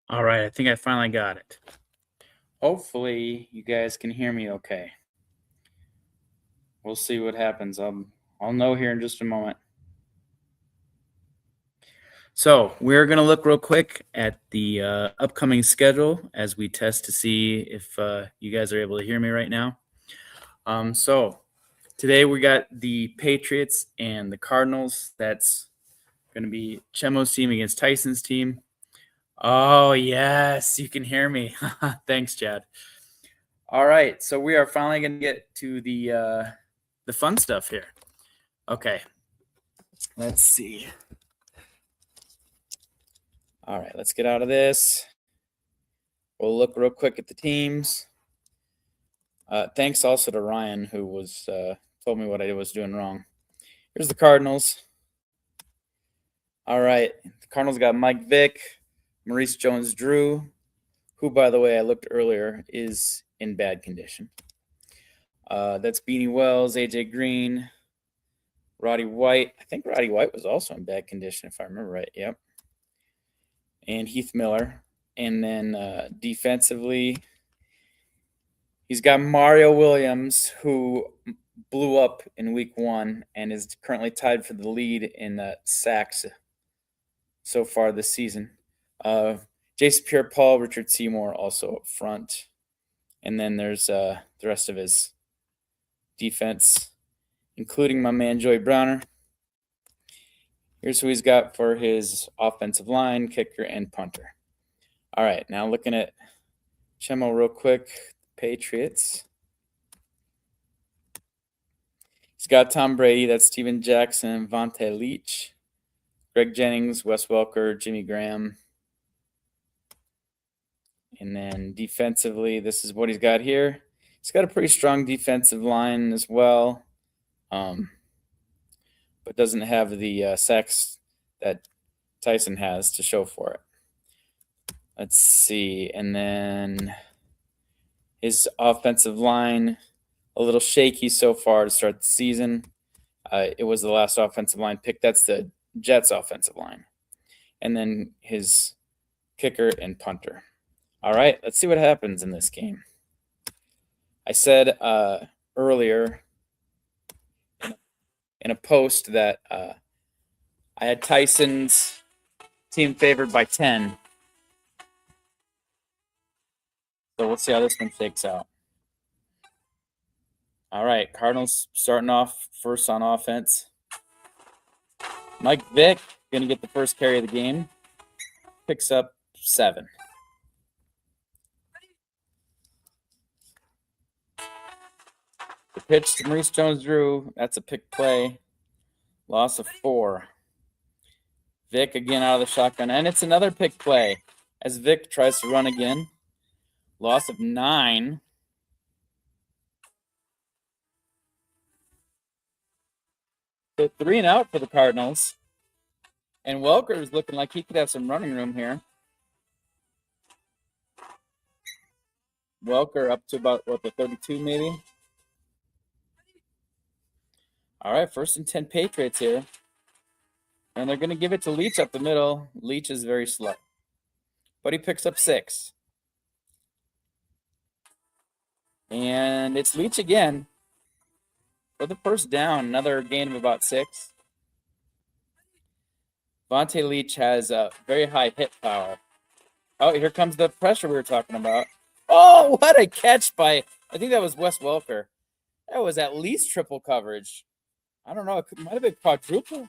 All right, I think I finally got it. Hopefully, you guys can hear me okay. We'll see what happens. I'll know here in just a moment. So, we're going to look real quick at the upcoming schedule as we test to see if you guys are able to hear me right now. So, today we got the Patriots and the Cardinals. That's going to be Chemo's team against Tyson's team. Oh, yes, you can hear me. Thanks, Chad. All right, so we are finally going to get to the fun stuff here. Okay, let's see. All right, let's get out of this. We'll look real quick at the teams. Thanks also to Ryan, who was told me what I was doing wrong. Here's the Cardinals. All right, the Cardinals got Mike Vick, Maurice Jones-Drew, who, by the way, I looked earlier, is in bad condition. That's Beanie Wells, AJ Green, Roddy White. I think Roddy White was also in bad condition, if I remember right. Yep. And Heath Miller. And then defensively, he's got Mario Williams, who blew up in week 1 and is currently tied for the lead in sacks so far this season. Jason Pierre-Paul, Richard Seymour also up front. And then there's the rest of his defense, including my man Joey Browner. Here's who he's got for his offensive line, kicker, and punter. All right, now looking at Chemo real quick. Patriots. He's got Tom Brady. That's Steven Jackson, Vontae Leach, Greg Jennings, Wes Welker, Jimmy Graham. And then defensively, this is what he's got here. He's got a pretty strong defensive line as well, but doesn't have the sacks that Tyson has to show for it. Let's see. And then his offensive line, a little shaky so far to start the season. It was the last offensive line pick. That's the Jets' offensive line. And then his kicker and punter. All right, let's see what happens in this game. I said earlier in a post that I had Tyson's team favored by 10. So we'll see how this one shakes out. All right, Cardinals starting off first on offense. Mike Vick going to get the first carry of the game. Picks up 7. The pitch to Maurice Jones-Drew. That's a pick play. Loss of 4. Vick again out of the shotgun. And it's another pick play as Vick tries to run again. Loss of 9. So 3 and out for the Cardinals. And Welker is looking like he could have some running room here. Welker up to about, the 32 maybe? All right, 1st and 10 Patriots here. And they're going to give it to Leach up the middle. Leach is very slow. But he picks up 6. And it's Leach again for the first down. Another gain of about 6. Vontae Leach has a very high hit power. Oh, here comes the pressure we were talking about. Oh, what a catch by, I think that was Wes Welker. That was at least triple coverage. I don't know. It might have been quadruple.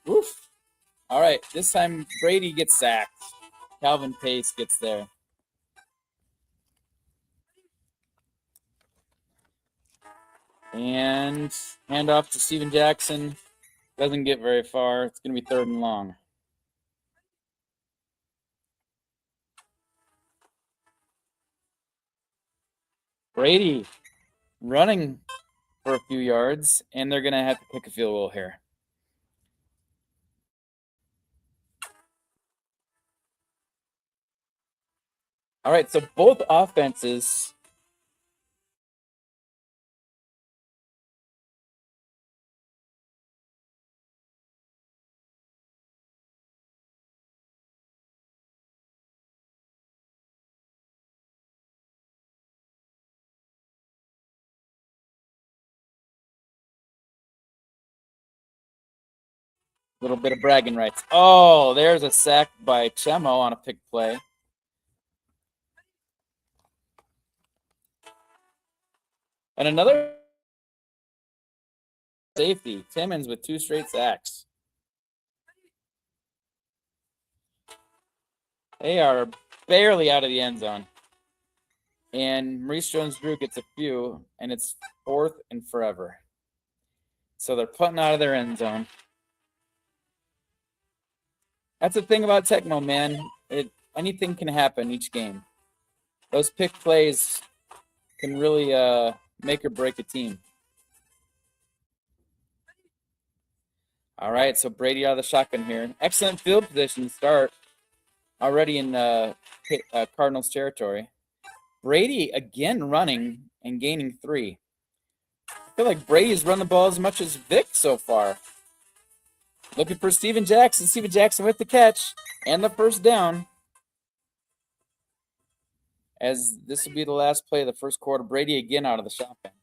Oof. All right. This time Brady gets sacked. Calvin Pace gets there. And handoff to Steven Jackson. Doesn't get very far. It's going to be 3rd and long. Brady running for a few yards, and they're going to have to kick a field goal here. All right, so both offenses Little bit of bragging rights. Oh, there's a sack by Chemo on a pick play. And another safety. Timmons with 2 straight sacks. They are barely out of the end zone. And Maurice Jones-Drew gets a few, and it's 4th and forever. So they're putting out of their end zone. That's the thing about Tecmo, man. Anything can happen each game. Those pick plays can really make or break a team. All right, so Brady out of the shotgun here. Excellent field position to start. Already in Cardinals territory. Brady again running and gaining 3. I feel like Brady's run the ball as much as Vic so far. Looking for Steven Jackson. Steven Jackson with the catch and the first down. As this will be the last play of the first quarter. Brady again out of the shotgun.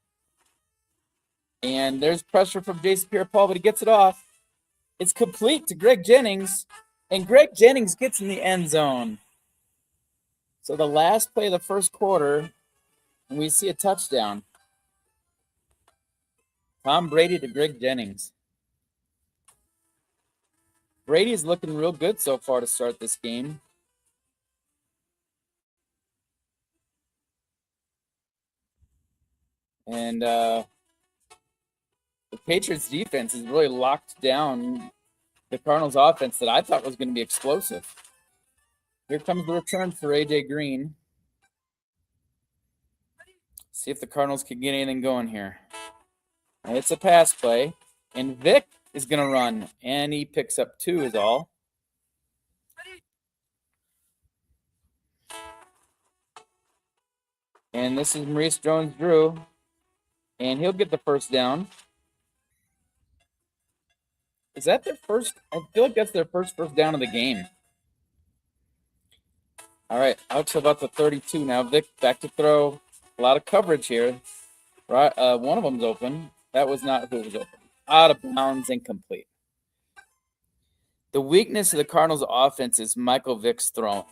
And there's pressure from Jason Pierre-Paul, but he gets it off. It's complete to Greg Jennings. And Greg Jennings gets in the end zone. So the last play of the first quarter, and we see a touchdown. Tom Brady to Greg Jennings. Brady's looking real good so far to start this game. And the Patriots defense has really locked down the Cardinals offense that I thought was going to be explosive. Here comes the return for A.J. Green. See if the Cardinals can get anything going here. And it's a pass play. And Vic is going to run. And he picks up 2 is all. And this is Maurice Jones-Drew. And he'll get the first down. Is that their first? I feel like that's their first down of the game. All right, out to about the 32 now. Vic back to throw. A lot of coverage here. Right, one of them's open. That was not who was open. Out of bounds, incomplete. The weakness of the Cardinals' offense is Michael Vick's throwing.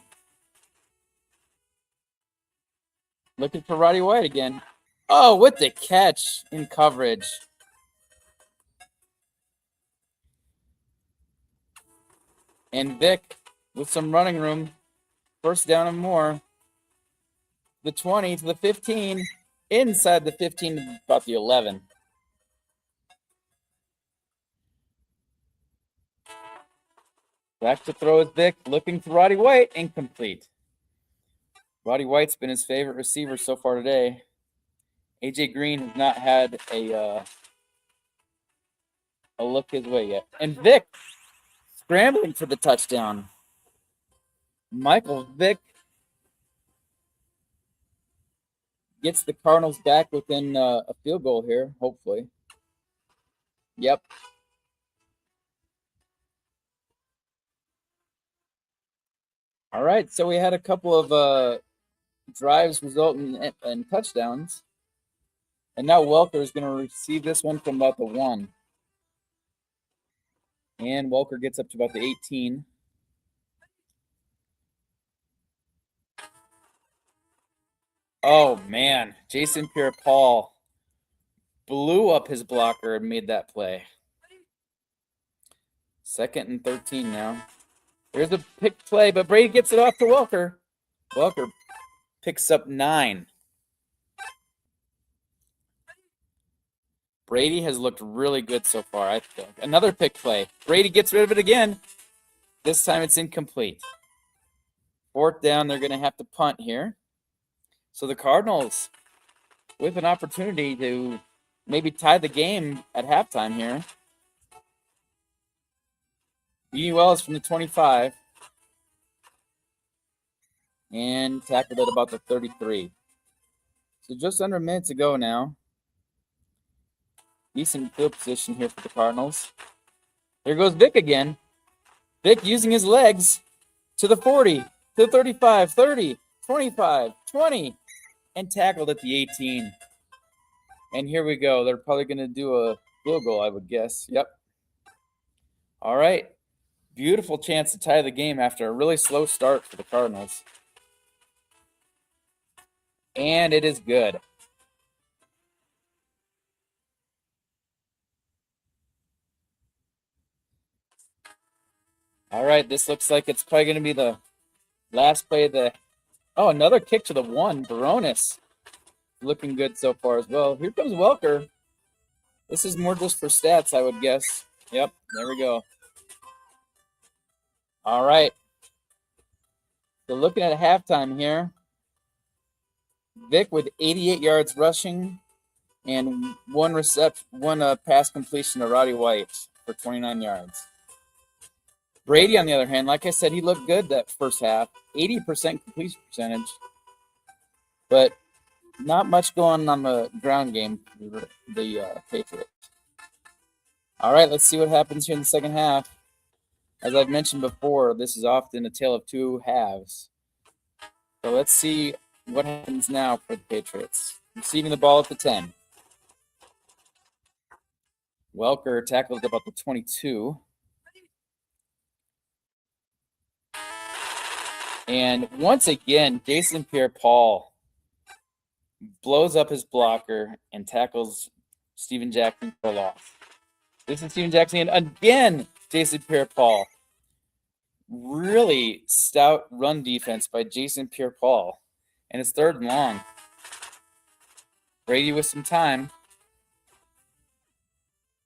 Looking for Roddy White again. Oh, with the catch in coverage. And Vic with some running room. First down and more. The 20 to the 15. Inside the 15 to about the 11. Back to throw is Vic. Looking for Roddy White. Incomplete. Roddy White's been his favorite receiver so far today. A.J. Green has not had a look his way yet. And Vic scrambling for the touchdown. Michael Vick gets the Cardinals back within a field goal here, hopefully. Yep. All right, so we had a couple of drives resulting in touchdowns. And now Welker is going to receive this one from about the 1. And Welker gets up to about the 18. Oh, man. Jason Pierre-Paul blew up his blocker and made that play. 2nd and 13 now. There's a pick play, but Brady gets it off to Welker. Welker picks up 9. Brady has looked really good so far, I think. Another pick play. Brady gets rid of it again. This time it's incomplete. 4th down, they're going to have to punt here. So the Cardinals with an opportunity to maybe tie the game at halftime here. Wells from the 25. And tackled at about the 33. So just under a minute to go now. Decent field position here for the Cardinals. There goes Vic again. Vic using his legs to the 40, to the 35, 30, 25, 20, and tackled at the 18. And here we go. They're probably going to do a field goal, I would guess. Yep. All right. Beautiful chance to tie the game after a really slow start for the Cardinals. And it is good. All right, this looks like it's probably going to be the last play of the... Oh, another kick to the 1. Baronis looking good so far as well. Here comes Welker. This is more just for stats, I would guess. Yep, there we go. All right. So looking at halftime here, Vic with 88 yards rushing and one pass completion to Roddy White for 29 yards. Brady, on the other hand, like I said, he looked good that first half, 80% completion percentage, but not much going on the ground game for the Patriots. All right, let's see what happens here in the second half. As I've mentioned before, this is often a tale of two halves. So let's see what happens now for the Patriots. Receiving the ball at the 10. Welker tackled about the 22. And once again, Jason Pierre-Paul blows up his blocker and tackles Steven Jackson for a loss. This is Steven Jackson, and again, Jason Pierre-Paul. Really stout run defense by Jason Pierre-Paul. And it's 3rd and long. Brady with some time.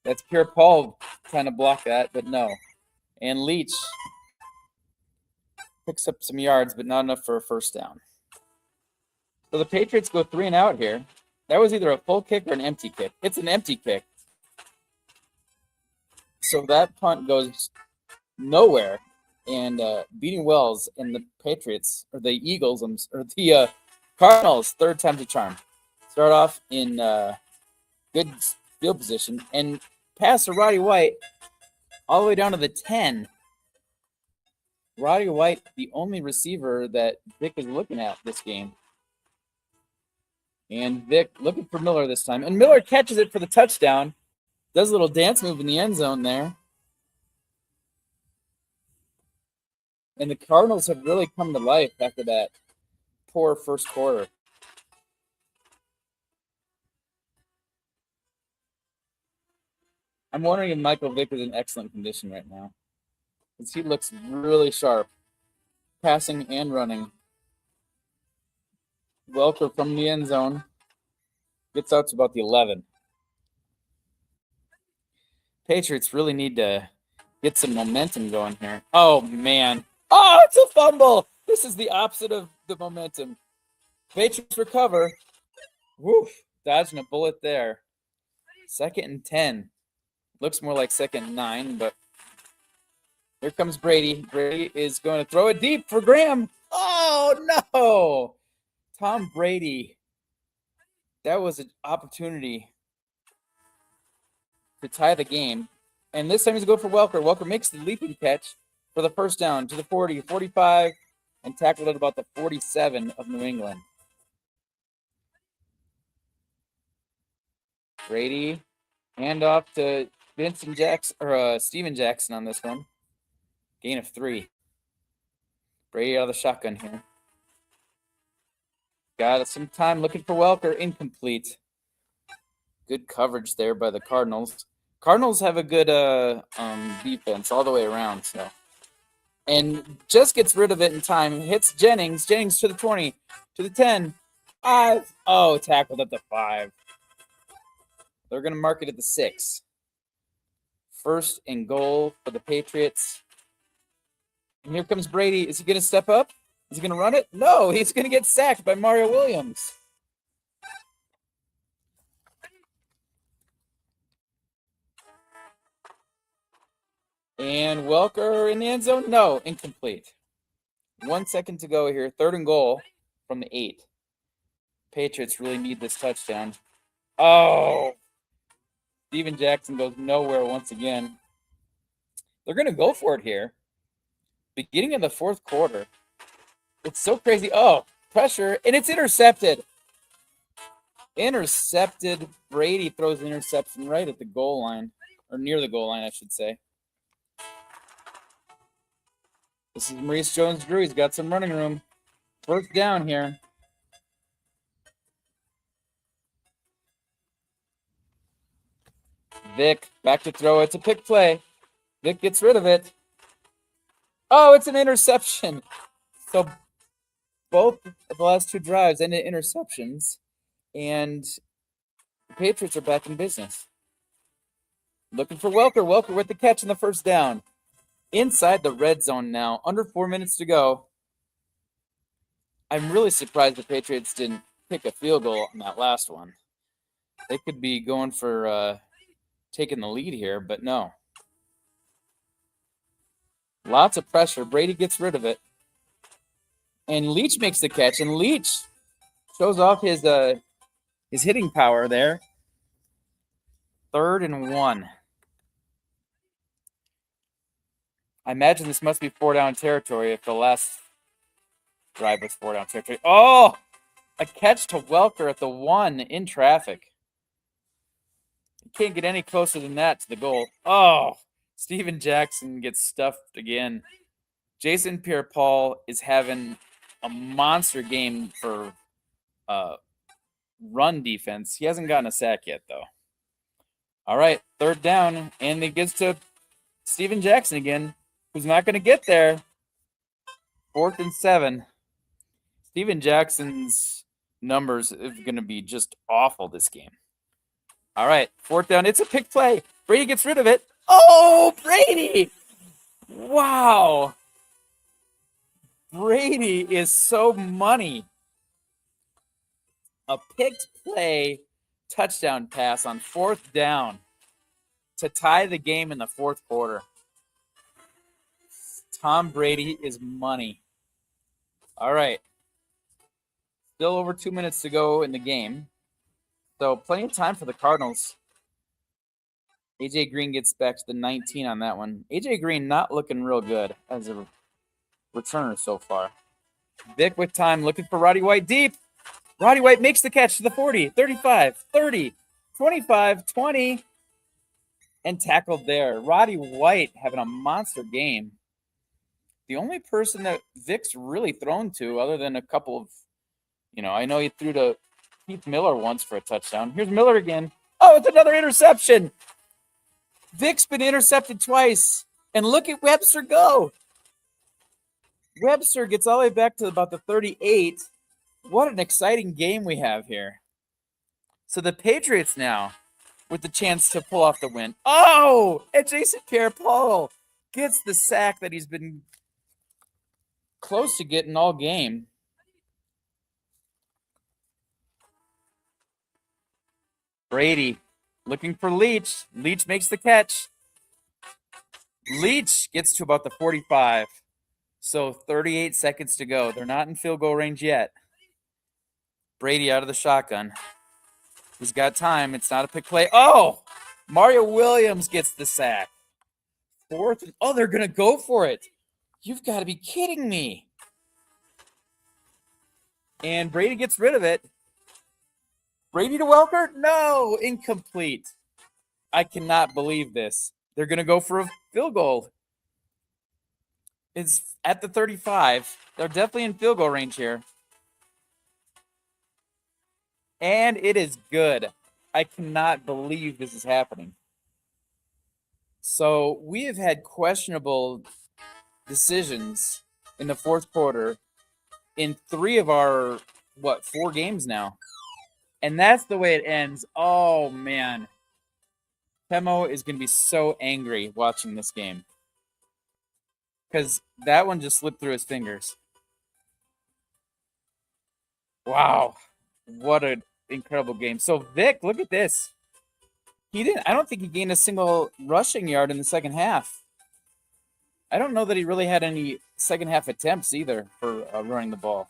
That's Pierre-Paul trying to block that, but no. And Leach picks up some yards, but not enough for a first down. So the Patriots go 3 and out here. That was either a full kick or an empty kick. It's an empty kick. So that punt goes nowhere. And beating Wells and the Patriots, or the Eagles, or the Cardinals, 3rd time's a charm. Start off in good field position and pass to Roddy White all the way down to the 10. Roddy White, the only receiver that Vic is looking at this game. And Vic looking for Miller this time. And Miller catches it for the touchdown. Does a little dance move in the end zone there. And the Cardinals have really come to life after that poor first quarter. I'm wondering if Michael Vick is in excellent condition right now, because he looks really sharp, passing and running. Welker from the end zone gets out to about the 11. Patriots really need to get some momentum going here. Oh, man. Oh, it's a fumble. This is the opposite of the momentum. Patriots recover. Woof. Dodging a bullet there. 2nd and 10. Looks more like 2nd and 9, but here comes Brady. Brady is going to throw it deep for Graham. Oh, no. Tom Brady. That was an opportunity to tie the game. And this time he's going for Welker. Welker makes the leaping catch for the first down to the 40, 45, and tackled at about the 47 of New England. Brady, handoff to Steven Jackson on this one. Gain of 3. Brady out of the shotgun here. Got some time looking for Welker. Incomplete. Good coverage there by the Cardinals. Cardinals have a good defense all the way around. So, and just gets rid of it in time. Hits Jennings. Jennings to the 20, to the 10. 5. Oh, tackled at the 5. They're going to mark it at the 6. 1st and goal for the Patriots. And here comes Brady. Is he going to step up? Is he going to run it? No, he's going to get sacked by Mario Williams. And Welker in the end zone? No, incomplete. 1 second to go here. 3rd and goal from the 8. Patriots really need this touchdown. Oh! Steven Jackson goes nowhere once again. They're going to go for it here. Beginning of the 4th quarter. It's so crazy. Oh, pressure, and it's intercepted. Intercepted. Brady throws an interception right at the goal line, or near the goal line, I should say. This is Maurice Jones-Drew. He's got some running room. First down here. Vic, back to throw. It's a pick play. Vic gets rid of it. Oh, it's an interception. So both of the last two drives ended interceptions, and the Patriots are back in business. Looking for Welker. Welker with the catch in the first down. Inside the red zone now. Under 4 minutes to go. I'm really surprised the Patriots didn't kick a field goal on that last one. They could be going for taking the lead here, but no. Lots of pressure. Brady gets rid of it. And Leach makes the catch, and Leach shows off his hitting power there. 3rd and 1. I imagine this must be 4-down territory if the last drive was 4-down territory. Oh, a catch to Welker at the 1 in traffic. You can't get any closer than that to the goal. Oh, Steven Jackson gets stuffed again. Jason Pierre-Paul is having a monster game for run defense. He hasn't gotten a sack yet, though. All right, 3rd down, and it gets to Steven Jackson again, who's not going to get there. 4th and 7. Steven Jackson's numbers are going to be just awful this game. All right, 4th down. It's a pick play. Brady gets rid of it. Oh, Brady! Wow. Brady is so money. A picked play touchdown pass on 4th down to tie the game in the 4th quarter. Tom Brady is money. All right. Still over 2 minutes to go in the game. So plenty of time for the Cardinals. A.J. Green gets back to the 19 on that one. A.J. Green not looking real good as a returner so far. Vic with time looking for Roddy White deep. Roddy White makes the catch to the 40, 35, 30, 25, 20, and tackled there. Roddy White having a monster game. The only person that Vic's really thrown to, other than a couple of, I know he threw to Keith Miller once for a touchdown. Here's Miller again. Oh, it's another interception. Vic's been intercepted twice. And look at Webster go. Webster gets all the way back to about the 38. What an exciting game we have here. So the Patriots now with the chance to pull off the win. Oh, and Jason Pierre-Paul gets the sack that he's been close to getting all game. Brady looking for Leach. Leach makes the catch. Leach gets to about the 45. So 38 seconds to go. They're not in field goal range yet. Brady out of the shotgun. He's got time. It's not a pick play. Oh, Mario Williams gets the sack. 4th. Oh, they're going to go for it. You've got to be kidding me. And Brady gets rid of it. Brady to Welker? No, incomplete. I cannot believe this. They're going to go for a field goal. It's at the 35. They're definitely in field goal range here. And it is good. I cannot believe this is happening. So we have had questionable decisions in the 4th quarter in 3 of our, 4 games now. And that's the way it ends. Oh, man. Chemo is going to be so angry watching this game. Because that one just slipped through his fingers. Wow. What an incredible game. So, Vic, look at this. I don't think he gained a single rushing yard in the second half. I don't know that he really had any second half attempts either for running the ball.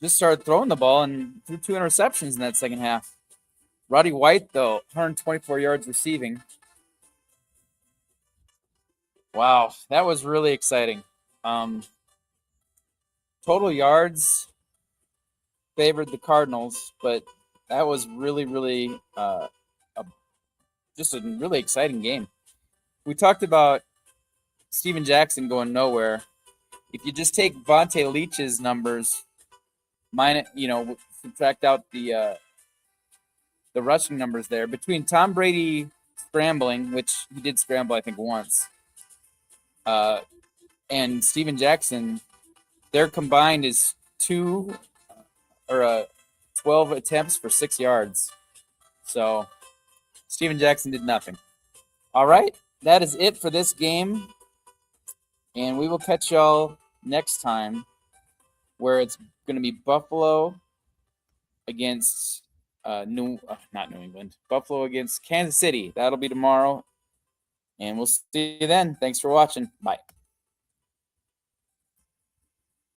Just started throwing the ball and threw 2 interceptions in that second half. Roddy White, though, 124 yards receiving. Wow, that was really exciting. Total yards favored the Cardinals, but that was really, really just a really exciting game. We talked about Steven Jackson going nowhere. If you just take Vontae Leach's numbers, subtract out the rushing numbers there between Tom Brady scrambling, which he did scramble I think once, and Steven Jackson, their combined is 12 attempts for 6 yards. So Steven Jackson did nothing. All right, that is it for this game, and we will catch y'all next time, where it's going to be Buffalo against not New England. Buffalo against Kansas City. That'll be tomorrow, and we'll see you then. Thanks for watching. Bye.